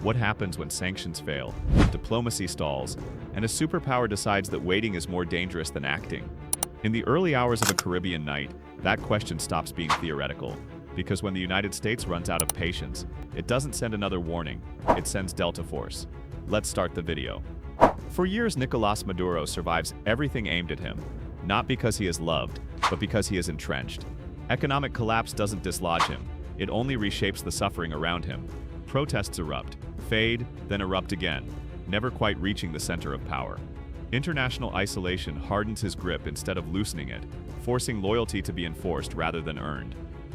What happens when sanctions fail, diplomacy stalls, and a superpower decides that waiting is more dangerous than acting? In the early hours of a Caribbean night, that question stops being theoretical, because when the United States runs out of patience, it doesn't send another warning, it sends Delta Force. Let's start the video. For years, Nicolás Maduro survives everything aimed at him, not because he is loved, but because he is entrenched. Economic collapse doesn't dislodge him, it only reshapes the suffering around him. Protests erupt, fade, then erupt again, never quite reaching the center of power. International isolation hardens his grip instead of loosening it, forcing loyalty to be enforced rather than earned.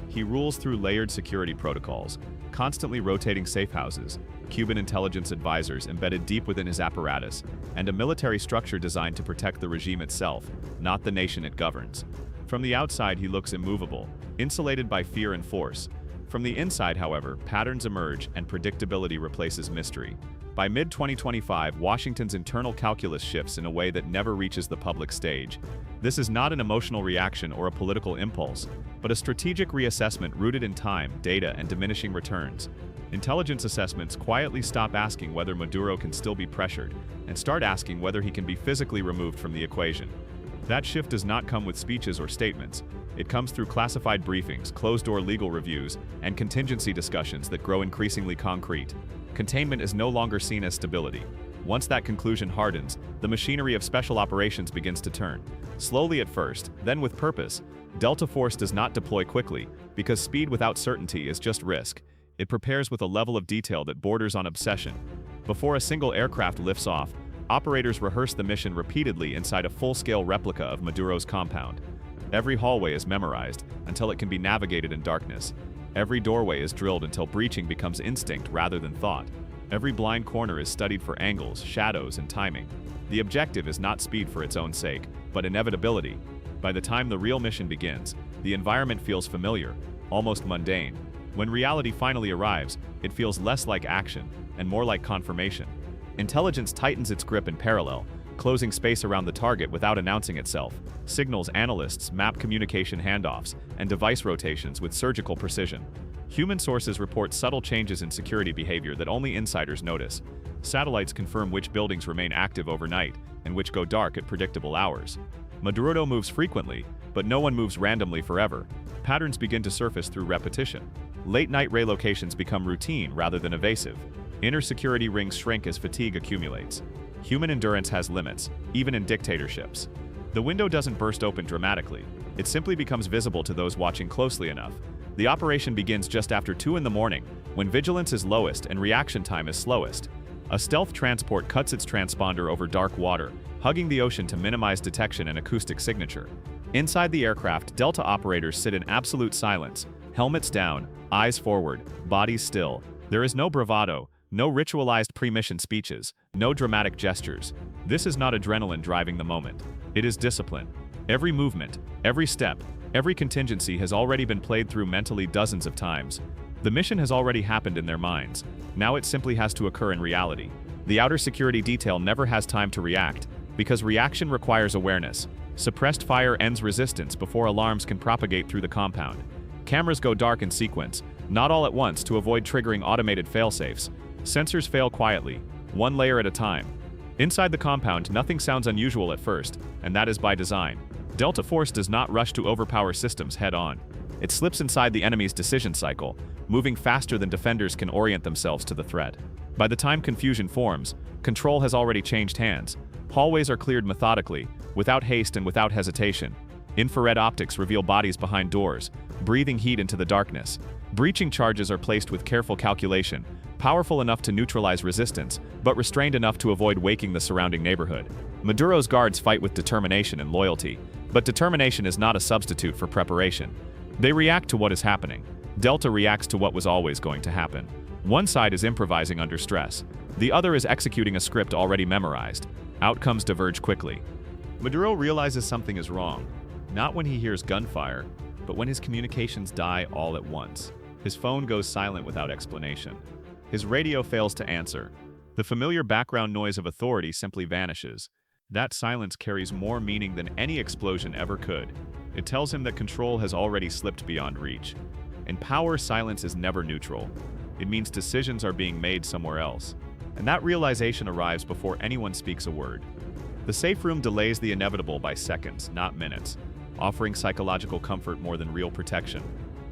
He rules through layered security protocols, constantly rotating safe houses, Cuban intelligence advisors embedded deep within his apparatus, and a military structure designed to protect the regime itself, not the nation it governs. From the outside, he looks immovable, insulated by fear and force. From the inside, however, patterns emerge and predictability replaces mystery. By mid-2025, Washington's internal calculus shifts in a way that never reaches the public stage. This is not an emotional reaction or a political impulse, but a strategic reassessment rooted in time, data, and diminishing returns. Intelligence assessments quietly stop asking whether Maduro can still be pressured, and start asking whether he can be physically removed from the equation. That shift does not come with speeches or statements. It comes through classified briefings, closed-door legal reviews, and contingency discussions that grow increasingly concrete. Containment is no longer seen as stability. Once that conclusion hardens, the machinery of special operations begins to turn. Slowly at first, then with purpose. Delta Force does not deploy quickly, because speed without certainty is just risk. It prepares with a level of detail that borders on obsession. Before a single aircraft lifts off, operators rehearse the mission repeatedly inside a full-scale replica of Maduro's compound. Every hallway is memorized until it can be navigated in darkness. Every doorway is drilled until breaching becomes instinct rather than thought. Every blind corner is studied for angles, shadows, and timing. The objective is not speed for its own sake, but inevitability. By the time the real mission begins, the environment feels familiar, almost mundane. When reality finally arrives, it feels less like action and more like confirmation. Intelligence tightens its grip in parallel, closing space around the target without announcing itself. Signals analysts map communication handoffs and device rotations with surgical precision. Human sources report subtle changes in security behavior that only insiders notice. Satellites confirm which buildings remain active overnight and which go dark at predictable hours. Maduro moves frequently, but no one moves randomly forever. Patterns begin to surface through repetition. Late-night relocations become routine rather than evasive. Inner security rings shrink as fatigue accumulates. Human endurance has limits, even in dictatorships. The window doesn't burst open dramatically. It simply becomes visible to those watching closely enough. The operation begins just after 2 in the morning, when vigilance is lowest and reaction time is slowest. A stealth transport cuts its transponder over dark water, hugging the ocean to minimize detection and acoustic signature. Inside the aircraft, Delta operators sit in absolute silence, helmets down, eyes forward, bodies still. There is no bravado, no ritualized pre-mission speeches, no dramatic gestures. This is not adrenaline driving the moment. It is discipline. Every movement, every step, every contingency has already been played through mentally dozens of times. The mission has already happened in their minds. Now it simply has to occur in reality. The outer security detail never has time to react, because reaction requires awareness. Suppressed fire ends resistance before alarms can propagate through the compound. Cameras go dark in sequence, not all at once to avoid triggering automated failsafes. Sensors fail quietly, one layer at a time. Inside the compound, nothing sounds unusual at first, and that is by design. Delta Force does not rush to overpower systems head-on. It slips inside the enemy's decision cycle, moving faster than defenders can orient themselves to the threat. By the time confusion forms, control has already changed hands. Hallways are cleared methodically, without haste and without hesitation. Infrared optics reveal bodies behind doors, breathing heat into the darkness. Breaching charges are placed with careful calculation, powerful enough to neutralize resistance, but restrained enough to avoid waking the surrounding neighborhood. Maduro's guards fight with determination and loyalty, but determination is not a substitute for preparation. They react to what is happening. Delta reacts to what was always going to happen. One side is improvising under stress. The other is executing a script already memorized. Outcomes diverge quickly. Maduro realizes something is wrong, not when he hears gunfire, but when his communications die all at once. His phone goes silent without explanation. His radio fails to answer. The familiar background noise of authority simply vanishes. That silence carries more meaning than any explosion ever could. It tells him that control has already slipped beyond reach. In power, silence is never neutral. it means decisions are being made somewhere else. And that realization arrives before anyone speaks a word. The safe room delays the inevitable by seconds, not minutes, offering psychological comfort more than real protection.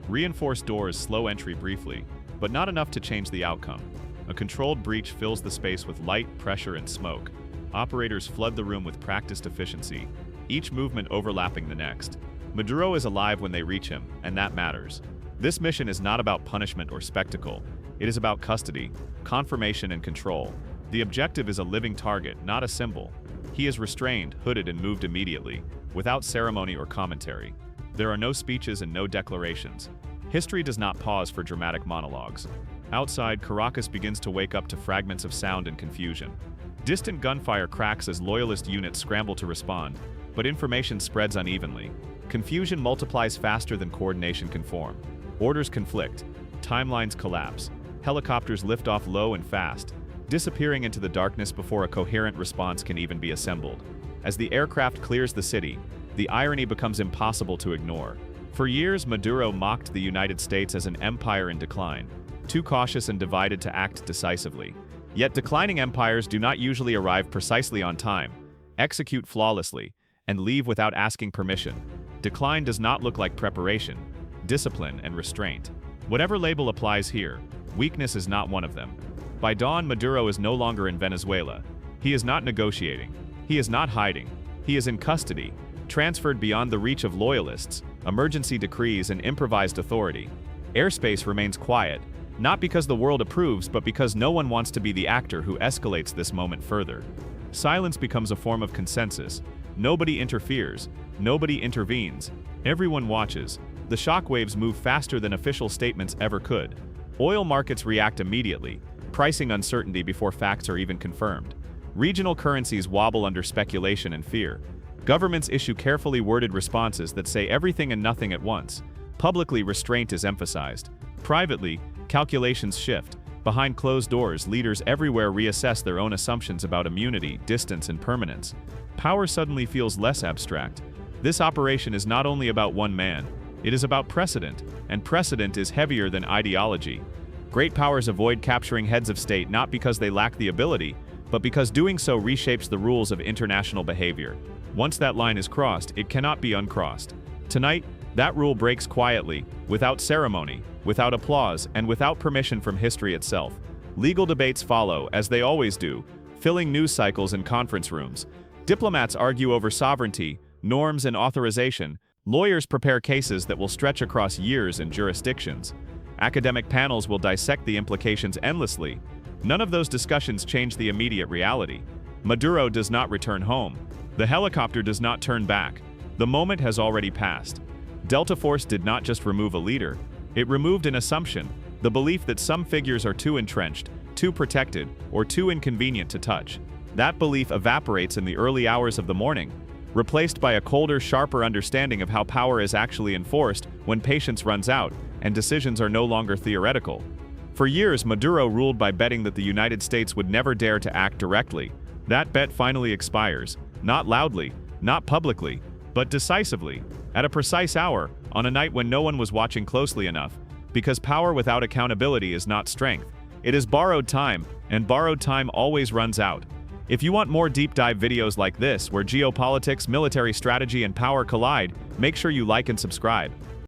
Reinforced doors slow entry briefly, but not enough to change the outcome. A controlled breach fills the space with light, pressure, and smoke. Operators flood the room with practiced efficiency, each movement overlapping the next. Maduro is alive when they reach him, and that matters. This mission is not about punishment or spectacle. It is about custody, confirmation, and control. The objective is a living target, not a symbol. He is restrained, hooded, and moved immediately, without ceremony or commentary. There are no speeches and no declarations. History does not pause for dramatic monologues. Outside, Caracas begins to wake up to fragments of sound and confusion. Distant gunfire cracks as loyalist units scramble to respond, but information spreads unevenly. Confusion multiplies faster than coordination can form. Orders conflict. Timelines collapse. Helicopters lift off low and fast, disappearing into the darkness before a coherent response can even be assembled. As the aircraft clears the city, the irony becomes impossible to ignore. For years, Maduro mocked the United States as an empire in decline, too cautious and divided to act decisively. Yet declining empires do not usually arrive precisely on time, execute flawlessly, and leave without asking permission. Decline does not look like preparation, discipline, and restraint. Whatever label applies here, weakness is not one of them. By dawn, Maduro is no longer in Venezuela. He is not negotiating. He is not hiding. He is in custody, transferred beyond the reach of loyalists, emergency decrees, and improvised authority. Airspace remains quiet, not because the world approves, but because no one wants to be the actor who escalates this moment further. Silence becomes a form of consensus. Nobody interferes. Nobody intervenes. Everyone watches. The shockwaves move faster than official statements ever could. Oil markets react immediately, pricing uncertainty before facts are even confirmed. Regional currencies wobble under speculation and fear. Governments issue carefully worded responses that say everything and nothing at once. Publicly, restraint is emphasized. Privately, calculations shift. Behind closed doors, leaders everywhere reassess their own assumptions about immunity, distance, and permanence. Power suddenly feels less abstract. This operation is not only about one man, it is about precedent, and precedent is heavier than ideology. Great powers avoid capturing heads of state not because they lack the ability, but because doing so reshapes the rules of international behavior. Once that line is crossed, it cannot be uncrossed. Tonight, that rule breaks quietly, without ceremony, without applause, and without permission from history itself. Legal debates follow, as they always do, filling news cycles and conference rooms. Diplomats argue over sovereignty, norms, and authorization. Lawyers prepare cases that will stretch across years and jurisdictions. Academic panels will dissect the implications endlessly. None of those discussions change the immediate reality. Maduro does not return home. The helicopter does not turn back. The moment has already passed. Delta Force did not just remove a leader. It removed an assumption, the belief that some figures are too entrenched, too protected, or too inconvenient to touch. That belief evaporates in the early hours of the morning, replaced by a colder, sharper understanding of how power is actually enforced when patience runs out and decisions are no longer theoretical. For years, Maduro ruled by betting that the United States would never dare to act directly. That bet finally expires, not loudly, not publicly, but decisively, at a precise hour, on a night when no one was watching closely enough, because power without accountability is not strength. It is borrowed time, and borrowed time always runs out. If you want more deep dive videos like this, where geopolitics, military strategy, and power collide, make sure you like and subscribe.